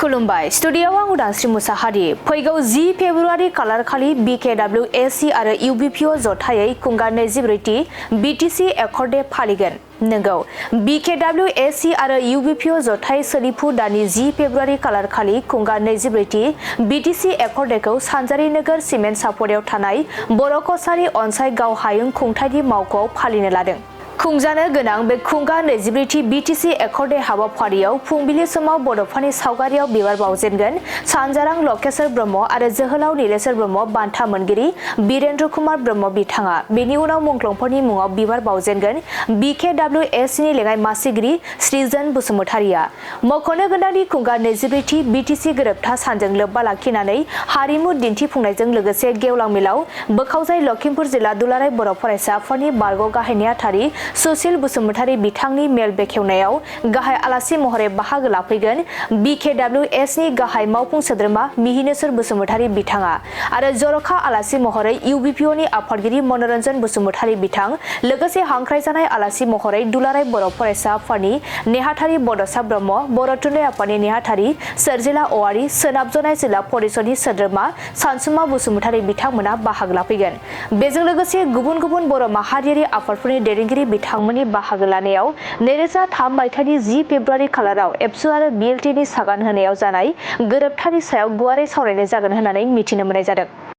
खुलुमबाय स्टुडियोआव आं उदांस्रि मुसाहारि फैगौ 10 फेब्रुवारि खालार खालि BKWAC आरो UBPO जथायै खुंगा 24 BTC एकर्ड डे फालिगोन। नंगौ BKWAC आरो UBPO जथाय सोलिफु दानि 10 फेब्रुवारि खालार खालि खुंगा 24 BTC एकर्ड डेखौ सानजारि नोगोर सिमेन्ट सापरियाव थानाय बर' कसारि अनसाय गाव हायुं खुंथायनि मावख'आव फालिनो लादों। खुंजानो गोनां बे खुंगा 24 BTC एकर्ड डे हाबाफारियाव फुंबिलि समाव बड'फानि सावगारियाव बिबार बावजेनगोन सानजारां लकेश्वर ब्रह्म आरो जोहोलाव नीलेश्वर ब्रह्म बान्था मोनगिरि बीरेन्द्र कुमार ब्रह्म बिथाङा बेनि उनाव मुंख्लंफोरनि मुङाव बिबार बावजेनगोन BKWAC नि लेङाइ मासिगिरि श्रीजोन बसुमतारिया। मख'नो गोनांदि खुंगा 24 BTC गोरोबथा सानजों लोब्बा लाखिनानै हारिमु दिन्थिफुंनायजों लोगोसे गेवलां मेलाव बोखावजाय लखिमपुर जिल्ला दुलाराय बर' फरायसा आफादनि बारग' गाहाय नेहाथारि सुशील बसुमतारि बिथांनि मेल बेखेवनायाव गाहाय आलासि महरै बाहागो लाफैगोन BKWAC नि गाहाय मावफुं सोद्रोमा मिहिनेश्वर बसुमतारि बिथाङा आरो जर'खा आलासि महरै UBPO नि आफादगिरि मनरन्जन बसुमतारि बिथां लोगोसे हांख्रायजानाय आलासि महरै दुलाराय बर' फरायसा आफादनि नेहाथारि बड'सा ब्रह्म बर' थुनलाइ आफादनि नेहाथारि सोरजिला औवारि सोनाब जनाय जिल्ला परिषदनि सोद्रोमा सानसुमा बसुमतारि बिथांमोना बाहागो लाफैगोन। बेजों लोगोसे गुबुन गुबुन बर' माहारियारि आफादफोरनि दैदेनगिरि बिथांमोननि बाहागो लानायाव 2003 मायथाइनि 10 फेब्रुवारि खालाराव एबसु आरो BLT नि सागान होनायाव जानाय गोरोबथानि सायाव गुवारै सावरायनाय जागोन होननानै मिथिनो मोननाय जादों।